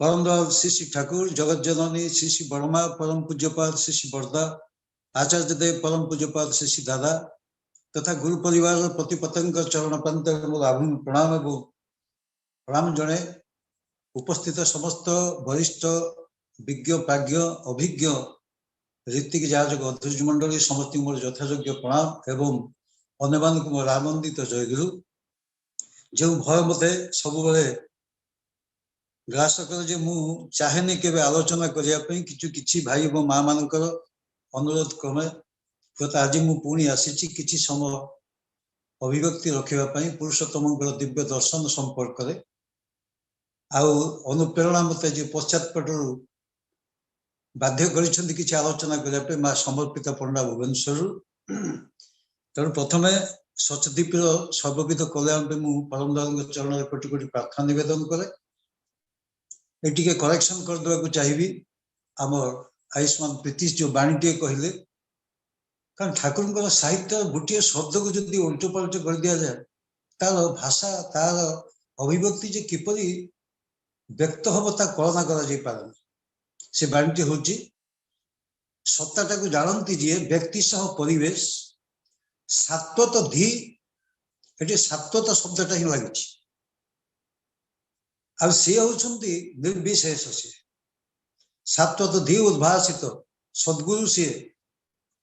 परम दयाल श्री श्री ठाकुर, जगत जननी श्री श्री वर्मा, परम पूज्यपाद श्री श्री बरदा, आचार्य देव परम पूज्यपाद श्री श्री दादा तथा गुरु परिवार प्रतिपतंग चरण प्रांत प्रणाम एवं प्रणाम जणे उपस्थित समस्त वरिष्ठ विज्ञ प्राज्ञ अभिज्ञ ऋतिक जाजक अध्यक्ष मंडली समस्त मोर यथायोग्य प्रणाम एवं अन्य मान मोर आनंदित जयगुरु। जो भय मते सब ग्रास कर चाहेनी के आलोचना करने कि भाई और माँ मान अनुरोध क्रमे हूँ आज मुझे आसी कि समय अभिव्यक्ति रखापी पुरुषोत्तम दिव्य दर्शन संपर्क अनुप्रेरणा मत जो पश्चातपटू बाध्य कर आलोचना करने माँ समर्पित पंडा भुवनेश्वर तेणु प्रथम सचदीप सर्वविध कल्याण मुझे परम दयाल चरण कोटि कोटि प्रार्थना निवेदन करे। ये करेक्शन करदे चाहिए आमर आयुष्मान प्रीतिश जो बाणी कहले कारण ठाकुर साहित्य गोटे शब्द को जब उल्ट पलट कर दि जाए तार भाषा तार अभिव्यक्ति जे किपरि व्यक्त हम ता कल्पना कर से बाणी हूँ सत्ताटा को जानती जी व्यक्ति सह परिवेश सात्वत धी ये सात्वत शब्दटा ही लगी आ सी होती निर्विशेष सी सात्वत धी उद्भाषित सद्गुरु सी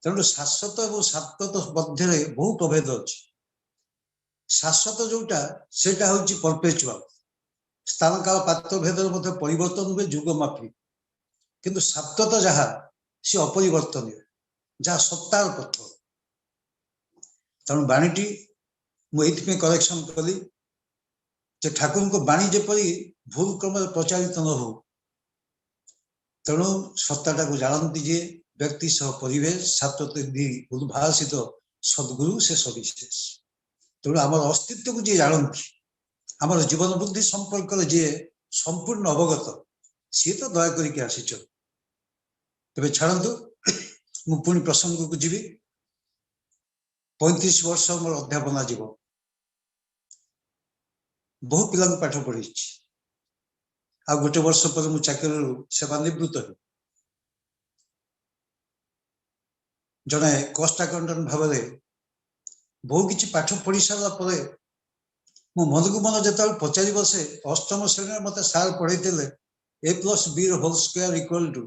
तेणु शाश्वत और सात्वत मध्य बहु प्रभेद अच्छी शाश्वत जोटा सेटा हूँ परपेचुआल स्थान काल पात्र भेद परिवर्तन हुए जुगमाफी किंतु सात्वत जहाँ सी अपरिवर्तनीय जहाँ सत्तार पथ तेणु बाणीटी मुझे करेक्शन कली ठाकुर को बाणी जपरी भूल क्रम प्रचारित न हो तेणु सत्ताटा को जानती जे व्यक्ति सह परिवेश सात्वत उद्भाषित सद्गुरु से सविशेष तेणु आम अस्तित्व को जी जानती आम जीवन बुद्धि संपर्क जी संपूर्ण अवगत सी तो दया करके आसी तेज छाड़ू मु पुणी प्रसंग को जीवी 35 वर्ष मोर अध्यापना जीवन बहु पिला पाठ पढ़ी आ गोटे वर्ष पर मु चाकरी सेवानिवृत्त हुई जड़े कस्ट अकाउंटेंट भाव बहु किसी पाठ पढ़ी सारा मो मन को मन जो पचार बसे अष्टम श्रेणी मत सार पढ़े a plus b whole square equal to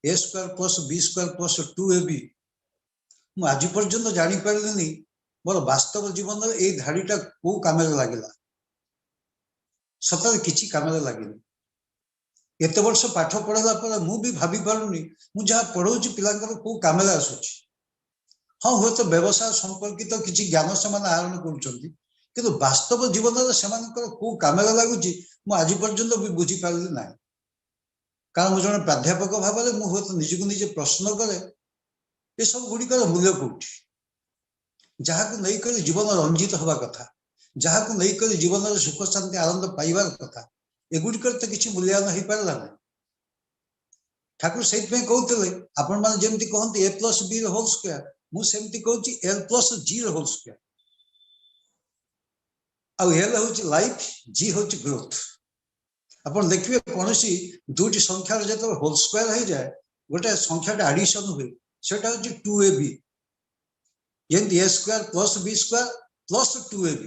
a square plus b square plus 2ab मु आज पर्यंत जापारे मोर वास्तव जीवन ये धाड़ीटा कौ कम लगला सतरे किसी कम लगे एत वर्ष पाठ पढ़ाला मुझे भाभी पारूनी मुझे पढ़ाऊँ पिला कौ कम आसूँ हाँ हूँ तो व्यवसाय संपर्कित किसी ज्ञान से आहरण कर वास्तव जीवन से कौ कम लगुच आज पर्यंत भी बुझीपारि ना कारण मुझे जड़े प्राध्यापक भाव में मुझे तो निजक निजे प्रश्न करे ये सब गुड़िकर मूल्य कौटी जहाँ को लेकर जीवन रंजित हवा कथा जहाँ को लेकर जीवन सुख शांति आनंद पाइबार कथा एगुड़िकर तो किसी मूल्यांकन हो पारा ना ठाकुर से कहते आपण मैंने जमी कहते ए प्लस बी होल स्क्वायर मुझे कहूँ एल प्लस जी होल स्क्वायर आल हूँ लाइफ जी हूँ ग्रोथ आप देखिए कौन दुईट संख्यार जो होल स्क्वायर हो जाए गोटे संख्याटा एडिशन हुए सेटा हूँ 2ab जमी a square plus b square plus 2ab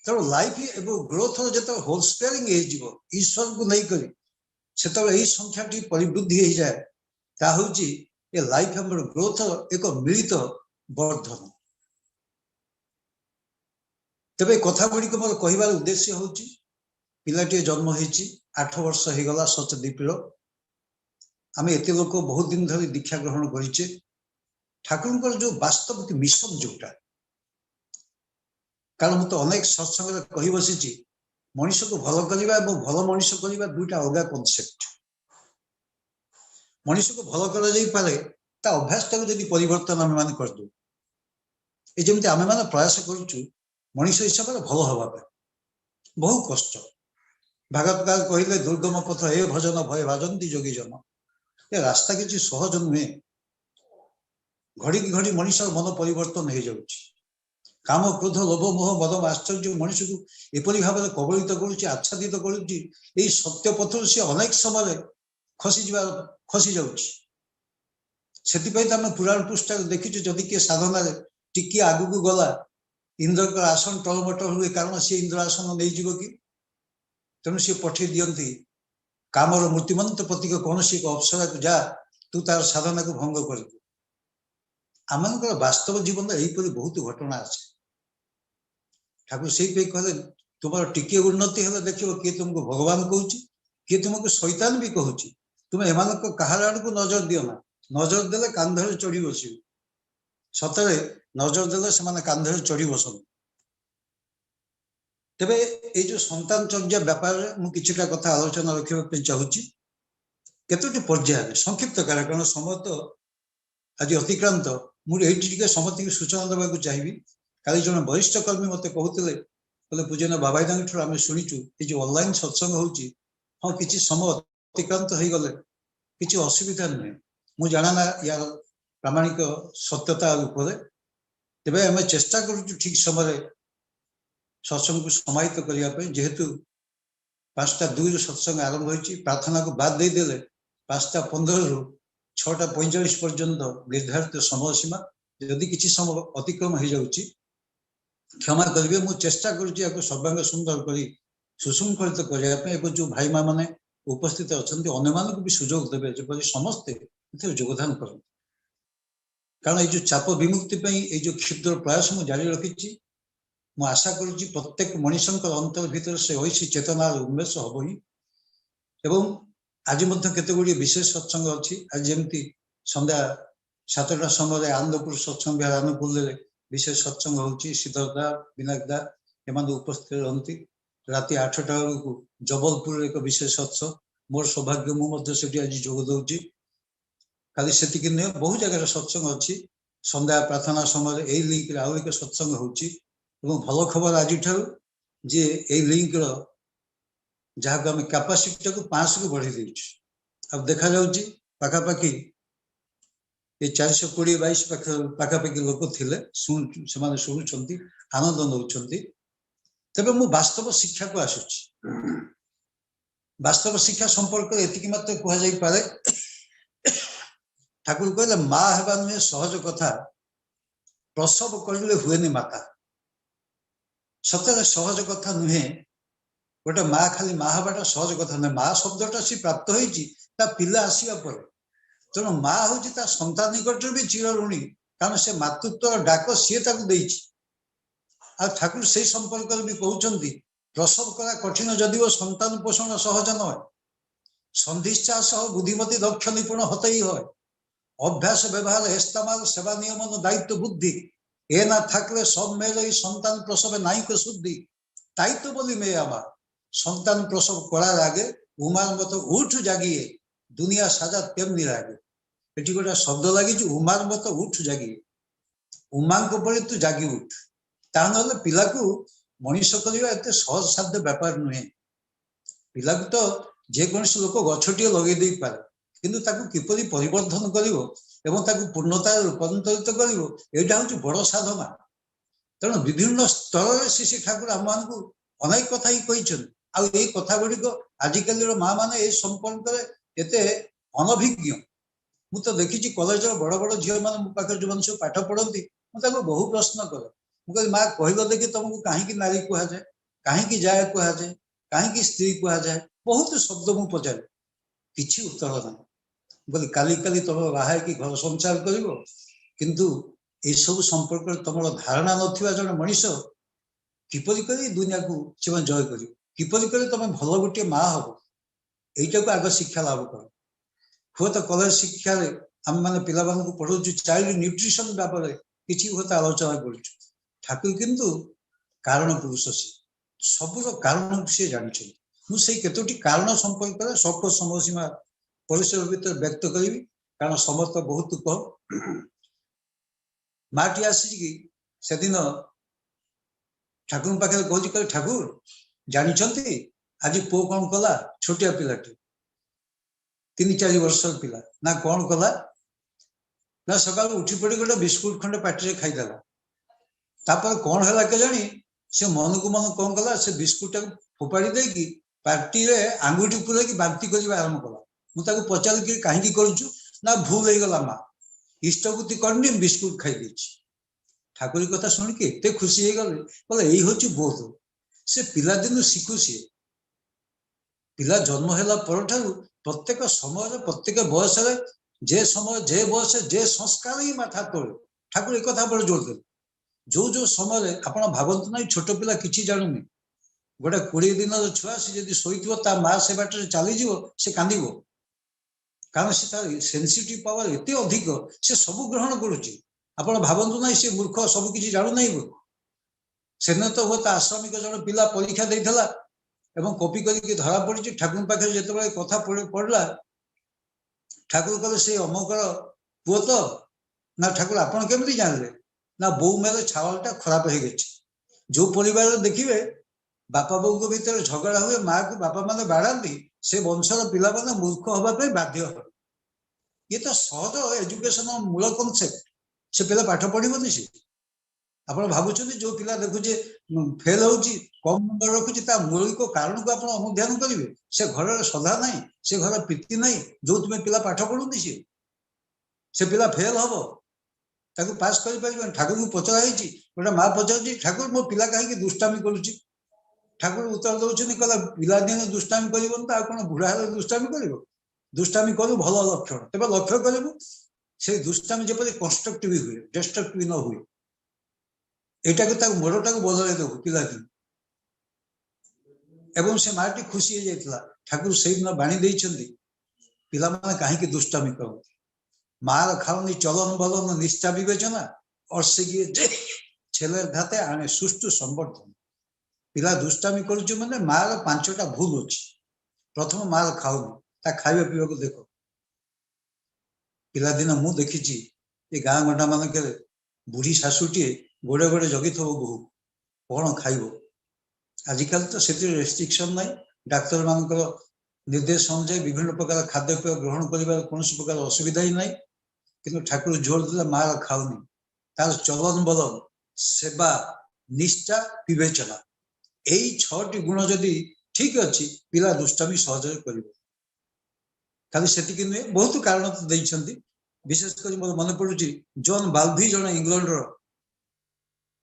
तेणु लाइफ एवं ग्रोथ जो होल स्क्वायरिंग ईश्वर को लेकर से यही संख्या परिवृद्धि हो जाए ता हूँ ये लाइफ हमर ग्रोथ एक मिलित वर्धन तेरे कथा गुड़िक मोर कहबार उद्देश्य हूँ पिलाटे जन्म हो 8 वर्ष हो गला सचदीपर आम एत लोक बहुत दिन धरी दीक्षा ग्रहण करें ठाकुर जो वास्तविक मिशन जोटा कारण मुझे तो अनेक सत्संग कही बसी मनीष को भल करवा भल मनीष करवा दुईटा अलग कनसेप्ट मनीष को भल करे अभ्यास टाक जब परिवर्तन आम मैंने करदे ये जमी आम मैंने प्रयास करुँ मनीष हिसाब से भल हाँपे बहु कष्ट भागवतकार कहले दुर्गम पथ हे भजन भय भाजंती जोगी जन ये रास्ता किसी सहज नुहे घड़ी घड़ी मनीष मन परिवर्तन हो जाऊँ काम क्रोध लोभ मोह मद आश्चर्य मनुष्य को एपरी भाव में कबलित करुच्ची आच्छादित करुच्ची सत्य पथर सी अनेक समय खसी जाती आम पुराण पृष्ठ देखीचु जदि किए साधना टिके आगू को गला इंद्र आसन टलमटल हुए कारण सी इंद्र आसन नहीं जीव कि तेणु सी पठे दियंती कामर मूर्तिमंत प्रतीक कौन सी अप्सरा को जा तू तार साधना को भंग कर आम वास्तव जीवन यहीपरि बहुत घटना अच्छे ठाकुर से कहले तुम टिके उन्नति है देखो किए तुमको भगवान कहूँ किए तुमको शैतान भी कहूँ तुम एम कहार आड़ को नजर दियो ना नजर देले कांधर चढ़ी बस सतरे नजर देले से कांधर चढ़ी बसन तेबे ये जो संतान चर्या व्यापार मुझे कथा आलोचना रखा चाहूँगी केतोटी पर्याय संक्षिप्त कारण समय तो आज अतिक्रांत मुझे समति की सूचना देवाक चाहिए काली जन वरिष्ठ कर्मी मत कहते बोले पूजन बाबाई आम शुणुचु ये जो ऑनलाइन सत्संग होची हाँ किसी समय अतिक्रांत हो गले किसी असुविधा नुहे मुझे जाना यार प्रामाणिक सत्यता रूप तेरे आम चेष्टा करुचु ठीक समय सत्संग को समाहित करने जेहेतु 5:02 सत्संग आरंभ हो प्रार्थना को बाद दे देले 5:15 रु 6:45 पर्यंत निर्धारित समय सीमा यदि किसी समय अतिक्रम हो जाऊँगी क्षमा करेंगे मुझे चेष्टा करुँच सर्वांग सुंदर कर सुशृंखलित करने जो भाई माँ मैंने उपस्थित अच्छा अन्य मानक भी सुजोग देवे जब समस्ते योगदान कर कारण ये चाप विमुक्ति ये जो क्षुद्र प्रयास मुझे जारी रखी मु आशा करुच्ची प्रत्येक मनुष्य अंतर भितर से ऐसी चेतनार उन्मेष हम ही एवं आज केतगुड़ी विशेष सत्संग अच्छी आज जमी संध्या 7टा समय आनंदपुर सत्संग विहार आनंदपुर विशेष सत्संग होची श्रीधरदा विनायकदा एम उपस्थित रहती राति 8टा बेलू जबलपुर एक विशेष सत्संग मोर सौभाग्य मुझे आज जोग दौची खाली से नुहे बहु जगह सत्संग अच्छी संध्या प्रार्थना समय यही लिंक आउ एक सत्संग होची भल खबर आज जे ए लिंक जहाँ को आम कैपेसिटी को 500 को बढ़ी देछु अब देखा जाउची पाखापाखि ये 420-22 पाखापाखि लोक थिले से शुणुंट आनंद नौकरी तेरे मु वास्तव शिक्षा को आसुची वास्तव शिक्षा संपर्क एति मात्र कहुए ठाकुर कहले माँ हेबा नुहे सहज कथा प्रसव करले हुएनि माता सतरे सहज कथा नुहे गोटे माँ खाली माँ हवाटा सहज कथा नुहे माँ शब्दटा सी प्राप्त होती पिला आसवा पर तेणु माँ हूँ सन्तान निकट भी चिर ऋणी कारण से मातृत्व डाक सी ठाकुर से संपर्क भी कहते प्रसव करा कठिन जदिव सन्तान पोषण सहज न संधिश्चा सह बुद्धिमती दक्ष निपुण हतई है अभ्यास व्यवहार हेस्तामाल सेवा नियमन दायित्व बुद्धि ए ना थाकले सब मेल सन्तान प्रसव नायिक शुद्धि ताई तो बोली मे आमा सन्तान प्रसव करार आगे उमार मत उठ जागिए दुनिया साजा तेमनी लागे ये गोटे शब्द लगी उमार मत उठ जागिए उमा पड़े तू जागी उठ ताना पिला को मनीष करवा एत सहज साध्य व्यापार नुहे पिला को तो जेकोसी लोक गछटे लगे दे पारे किंतु ताकू किपरि परिवर्धन करिवो एवं ताकू पूर्णता रूपांतरित करिवो एटा होची बड़ साधना तेणु विभिन्न स्तर से श्री ठाकुर आम मान अनेक कथा ही कही आई कथा गुड़िक आजिकल माँ मैंने ये संपर्क एत अनभिज्ञ मु तो देखी कलेज बड़ बड़ झील मैंने मो पाखे जो सब पाठ पढ़ती मुझे बहु प्रश्न करे मुझे माँ कह देखी तुमको कहीं नारी कहुए कहीं जाए कहुए कहीं स्त्री कहुए बहुत शब्द मुझे पचारे किसी उत्तर ना बोली काली काली तुम बाहर कि घर संसार कर किंतु ये सब संपर्क तुम धारणा ना जन मनीष किपरि करी दुनिया को से जय कर किपरि करी तुम भल गोटे माँ हम यहीटा को आग शिक्षा लाभ कर हुए तो कलेज शिक्षा आम मैंने पिला पढ़ाऊ चाइल्ड न्यूट्रिशन व्यापार किसी हुए आलोचना कर ठाकुर किंतु कारण पुरुष सी सबूर कारण सी जानी मुझे केतोटी कारण संपर्क स्वल्प समय सीमा परिसर भर व्यक्त करी कारण समय तो बहुत कम माटी आसी से दिन ठाकुर पाखे कहूँ ठाकुर जानते आज पु कौन कला छोटिया पिलाटी 3-4 वर्ष पिला ना कौन कला ना सका उठी पड़ी गोटे बिस्कुट खंडे पार्टी खाईदेला तापर कौन है केजाणी से मन को मन कौन कला से बिस्कुट फोपाड़ी देकी पार्टी रे आंगुठी पुरेकी बांती करने आरंभ कला मुझे पचार कि कहीं करुचु ना भूल हो गला माँ इष्टबुद्धि करनी बिस्कुट खाई ठाकुरी कथा शुणिक एत खुशी हो गले बोले यही हूँ बोध से पिलादिन शिखु सी पिला जन्म है प्रत्येक समय प्रत्येक बयस जे समय जे बयस जे संस्कार ही माथा तोड़े ठाकुर एक बड़े जोर दे जो जो समय आप भावतु ना छोट पिला किसी जानूनी गोटे 20 दिन छुआ सी जब शोथ माँ से बाट चलीज से कांद कारण से तार सेंसिटिव पावर एत अधिक से सब ग्रहण करुच्ची आप भावतु ना सी मूर्ख सबकि जानू ना से तो हुए आश्रमिक जन पिला परीक्षा देता कॉपी करके धरा पड़ी ठाकुर पाखे जो कथा पड़ा ठाकुर कहले से अमकर पुओ तो ना ठाकुर आपन केमती जानले ना बो मेरे छावलटा खराब हो गई जो परिवार देखिए बापा बो को भीतर झगड़ा हुए माँ को बापा माने बाढ़ाती से वंशर पिला माने मूर्ख हवाई बाध्य ये तो सहज एजुकेशन मूल कनसेप्ट से पिला पाठ पढ़ी सी आप भावुं जो पिला देखुचे फेल हो कम नंबर रखुची मौलिक कारण को आप अनुध्यान करेंगे से घर श्रद्धा ना से घर प्रीति ना जो तुम्हें पिला पाठ पढ़ुनी से पिला फेल हम ताकू पास कर ठाकुर को पचरा गोटे माँ पचार ठाकुर मो पिला कहीं दुष्टामी करुच्ची ठाकुर उत्तर दौरान कहला पिला दिन दुष्टामी कर कौन बुढ़ा दुष्टामी कर दुष्टामी करू भल लक्षण तेज लक्ष्य करू से दुष्टामी जब कंस्ट्रक्टिव हुए डिस्ट्रक्टिव न हुए यहाँ मोड़टा को बदल देव पिला एवं से माटी खुशी हो जाता ठाकुर से दिन बाणी पिला कहीं दुष्टामी करते मार खाओनी चलन बलन निष्ठा विवेचना और से छेले घाते आने सुष्ठु संवर्धन पिला दुष्टामी कर माने मार 5टा भूल अच्छी प्रथम मार खाऊनी खावा पीवा को देख पिलादिन मु देखी ये गाँ गंडा मानक बुढ़ी शाशुटी गोड़े गोड़े जगी थो बहु कौन खाइब आजिकल तो से रेस्ट्रिक्शन ना डाक्तर मान निर्देश अनुसार विभिन्न प्रकार खाद्यपेय ग्रहण कर कौन प्रकार असुविधा ही ना कि ठाकुर जोर दे मार खाऊनी तार चलन बलन सेवा निष्ठा विवेचना यही 6टी गुण जदि ठीक अच्छी पिला दुष्टामी सहज कर खाली से नुहे बहुत कारण तो देते विशेषकर मोर मन पड़ू जॉन बाल्भी जन इंग्लैंड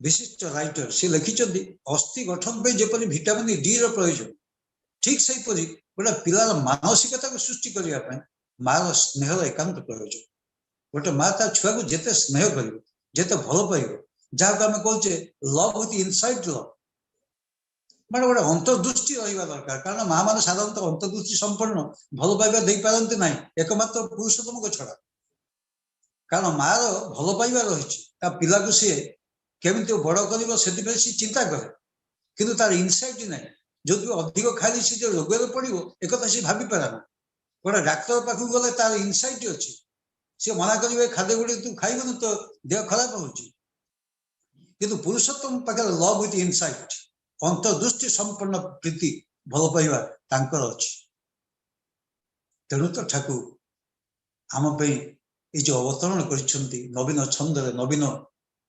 विशिष्ट राइटर से लिखिं अस्थि गठन पर जपरी विटामिन डी प्रयोजन ठीक से गोटे पिलार मानसिकता को सृष्टि करने मार स्नेह एकांत प्रयोजन गोटे माँ ता छुआ को जिते स्नेह कर जिते भल पाइब जहाँ को आम कहे लव विथ इनसाइड लव माने गोटे अंतर्दृष्टि रहा दरकार कारण माँ मैंने साधारणतः अंतर्दृष्टि संपन्न भल पाइबा दे पारती ना एकमात्र पुरुषोत्तम को छड़ा कारण मार भल पाइबा रही पिला को सी केमी बड़ कर सी चिंता करे कि तार इनसाइट ना जो अधिक खाली सी जो रोग पड़ो एक सी भाभी पाराना गोटे डाक्तर पाखक गले तार इनसाइट अच्छी सी मना कर खाद्य गुड़ी तू खाइबन तो देह खराब हो पुरुषोत्तम पाखे लव विथ इनसाइट अंतर्दृष्टि संपन्न प्रीति भल पाइबा अच्छी तेणु तो ठाकुर आम ये जो अवतरण कर नवीन छंदे नवीन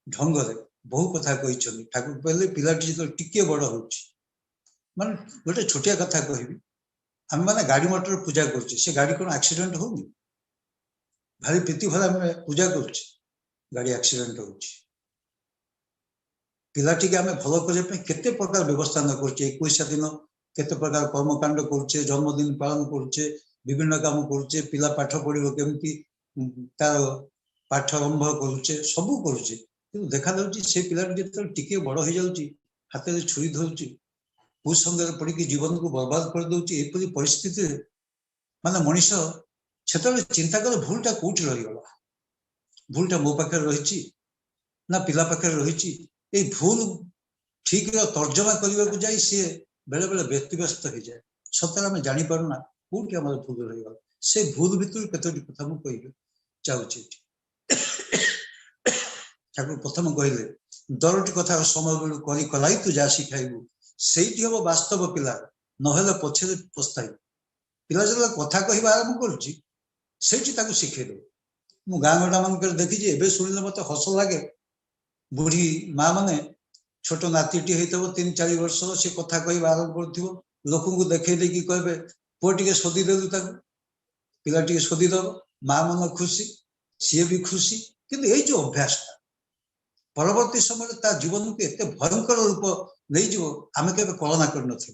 ढंग से बहु कथा कही ठाकुर कहले पिलाटी जो टिके बड़ हो माने गोटे छोटिया कथा कहबी आम मैंने गाड़ी मटर पूजा कर गाड़ी कौन एक्सीडेंट होनी भारी प्रीति भर आम पूजा कर गाड़ी एक्सीडेंट हो पिलाटी आम भल करने केते प्रकार व्यवस्था न कर 21 दिन केते प्रकार कर्मकांड कर जन्मदिन पालन कर विभिन्न काम करुचे पिला पाठ पढ़ो केमती तार पाठ आरंभ करुचे सब करुचे देखा से पिला जो टिके बड़ हो जाऊँगी हाथ में छुरी धरुची कुसंगे पड़ी जीवन को बर्बाद कर दौर परिस्थिति माने मनीष से चिंता कर भूलटा कौट रहीगला भूलटा मो पाखे रही ना पिला पाखे रही भूल ठीक तर्जमा करने को जाए सी बेले बेले व्यक्तिव्यस्त हो जाए सतरे आम जापारूना कौटी आम भूल रहीगला से भूल भर कतोटी कथा मुझे कह चाहूँगी ठाकुर प्रथम कहले 10टी कथा समय बेलू कलाई तू जा शिखाइबू से हम वास्तव पिला ना पछे पछताई पिला जो कथा कह आरंभ कर शिखेद मु गाँ गंडा मान देखी एवं शुणिले मत हस लगे बुढ़ी माँ माने छोट नातीटी होइतबो 3-4 वर्ष से कथा कहबा आरंभ करथिबो लोक को देखै देखि कहबे पो टिके सोदी देलु ताको पिला टिके सोदी दब माँ मन खुशी सी भी खुशी किंतु ए जो अभ्यास परवर्ती समय ता जीवन को एते भयंकर रूप नहीं जीवो आमे केबे कल्पना कर नथि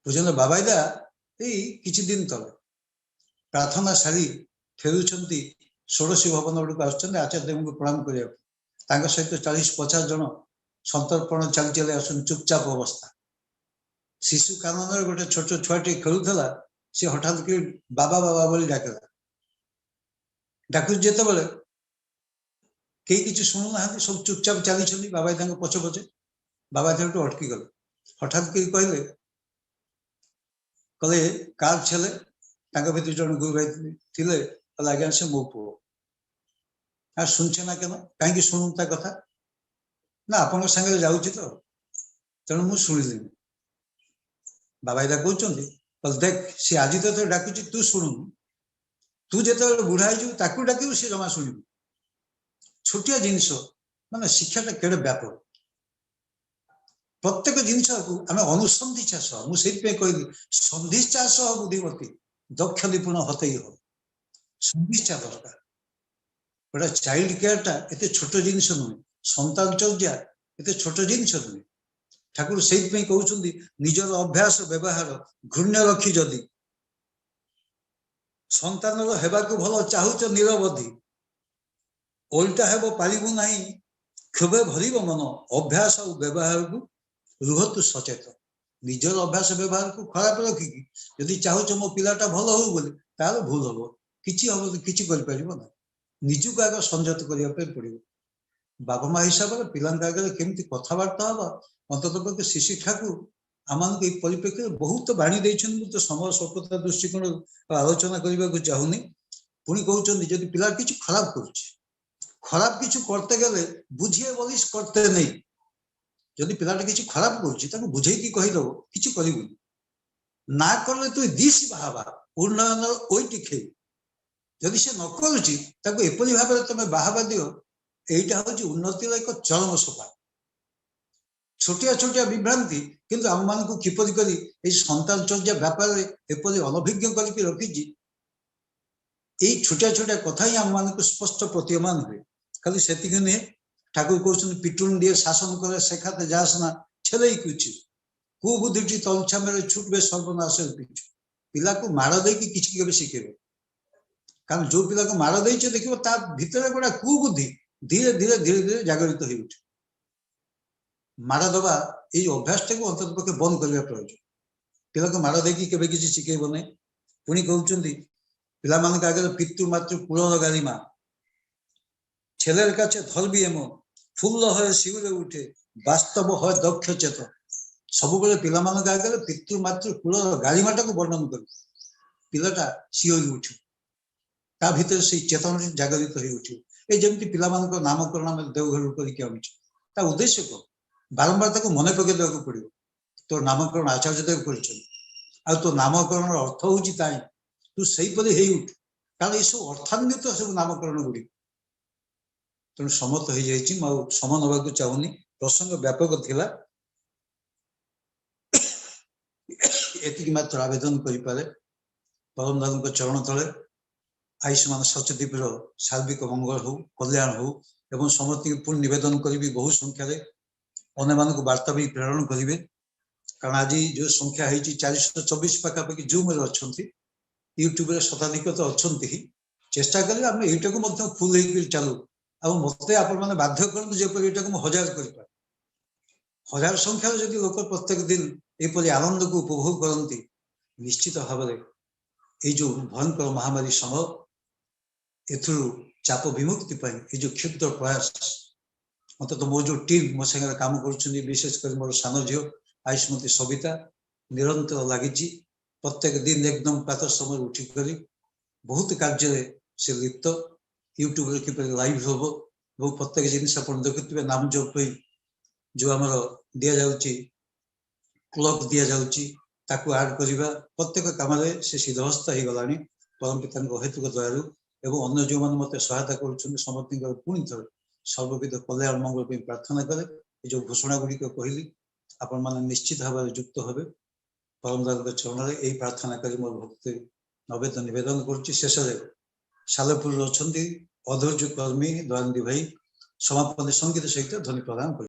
पूजन बाबाईदा एई किछि दिन तले प्रार्थना सारी फेरुछंती षोडशी भवन गुड़क आचार्य देव को प्रणाम करिया सहित 40-50 जन संतर्पण चली चली आसन चुपचाप अवस्था शिशु कानन गोटे छोट छुआटी खेलुला सी हठात कि बाबा बाबा बोली डाकला डाकु जेते बेले कई किसी शुणु ना सब चुपचाप चली बाबा पछे पछे बाबा जो अटकी गले हठात कि कहले कहे कार छेले भर जन गुरु भाई थे आज्ञा से मो पु आ शुणचे ना क्या कहीं शुणु ता कथा ना आप सागर जाऊँ तो तेणु मुझे शुणिली बाबा इदा कहते देख सी आज तो डाकुची तू शुणु तू जो बुढ़ा हो डाक सी जमा शुण छोटिया जिनस माने शिक्षाटा केड़े व्यापक प्रत्येक जिनस आम अनुसंधि चाष मुझे कहली संधि चाष बुद्धिमती दक्ष निपुण हतई हो संधिचा दरकार गोटे चाइल्ड केयरटा एत छोट जिनस नुहे संतान चर्या एत छोट जिनस नुहे ठाकुर से कहते निजर अभ्यास व्यवहार घृण्य रखी जदि संतान हेबाकु भल चाहूच निरवधि ओल्टा हेब पारिबु नाही क्षोभे भरिब मन अभ्यास और व्यवहार को रुहतु सचेत निजर अभ्यास व्यवहार को खराब रखिकी यदि चाहूच मो पिलाटा भल हो बोली तार भूल हम किछि हम किछि कर परिबो ना निजुक आगे संयत करिया पे पड़िबो बाबा माँ हिसाब से पिला आगे केमती कथबार्ता हम अंतत शिशु ठाकुर आम परिप्रेक्षी में बहुत बाणी देते तो समय स्वल्पता दृष्टिकोण आलोचना करने को चाहूनी पुणी कहते जब पिला किसी खराब खराब किसी करते गले बुझे बोली करते नहीं जदि पिलाटा किसी खराब कर बुझे कहीदेव कि करूनी ना कले तु दिश बाहबा उन्नयन ओईटी खे जदि से न करुपरी भाव में तुम बाहबा दियो एटा हूँ उन्नतिर एक चरम सोपान छोटिया छोटिया विभ्रांति किंतु आम मान को किपरि करी संतान चर्या व्यापार एपरी अनभिज्ञ करके रखी छोटिया छोटिया कथा ही आम मान को स्पष्ट प्रतीयमान हुए खाली से नुहे ठाकुर कहते पिटुन दिए शासन करे शेखाते जासना छेले कुछ कुबुद्धि तलछा मेरे छुटबे सर्वनाश पिछु पिला को माड़ दे कि शिखेबे कारण जो पिला को माड़ दे देखो ता भितर गोटा कुबुद्धि धीरे धीरे धीरे धीरे जागृत हो उठे माड़ दबा ये अभ्यास टाक अंत पक्षे बंद करने प्रयोजन पिला को माड़ दे कि शिखेब ना पुणी कहते पिला मान आगे पितृ मातृ कूलर गारिमा छेलेर काछे धरबी एम फुल्ल हय शिवरे उठे वास्तव हय दक्ष चेत सब बेले पिला मान आगे पितृ मातृ कूलर गारिमाटा को वर्णन कर पिलाटा शिवरी उठे ता भीतर से चेतन जागृत हो उठे ये जमी पिला नामकरण आम देवघर कर उद्देश्य कौन बारंबार तक मन पकड़ देवाक पड़ो तो नामकरण आचार्य देव कर तो नामकरण अर्थ हूँ तू सहीपरि हो उठ कारण ये सब अर्थान्वित सब नामकरण गुड़ी तेणु समत हो जाए सम नवाक चाहूनी प्रसंग व्यापक थिला एतिकी मात्र आवेदन करें परम दादा चरण तले आयुष्मान सचदीपर सार्विक मंगल हो कल्याण हो एवं समस्त पुणी निवेदन करी बहु संख्यार अन्य मान वार्ता भी प्रेरण करेंगे कारण आज जो संख्या है 424 पाखापाखि जूम अच्छा यूट्यूब शताधिक तो अच्छा चेष्टा करें आम यटा को फुल हो चलू आ मत आप बाध्य करूँ जपर यहाँ हजार कर हजार संख्यार जब लोक प्रत्येक दिन यपरि आनंद को उपभोग करती निश्चित भाव में ये जो भयंकर महामारी समय ए चाप विमुक्ति ये जो क्षुद्र प्रयास अंतत मो जो टीम मो सागर काम कर विशेषकर मोर सान झील आयुष्मती सविता निरंतर लगी प्रत्येक दिन एकदम प्रातः समय उठिक बहुत कार्य से लिप्त यूट्यूब किपर लाइव हम और प्रत्येक जिन देखुए नाम जप जो आम दि जाऊँगी क्लक दि जाऊँगी आड करवा प्रत्येक काम से सिद्धहस्त हो गला परम पिता हेतुक दयालु एवं अन्य जो मैंने मत सहायता कर पुणी थे सर्वविध कल्याण मंगल पे प्रार्थना करे जो घोषणा गुड़िक कहली आपण माने निश्चित भाव युक्त हेबे परम दयाल चरण रे एई प्रार्थना करी मोर भक्ति निवेदन करुच्ची। शेष सालेपुर अच्छा अधैर्य कर्मी दयानंदी भाई समापन संगीत सहित ध्वनि प्रदान कर।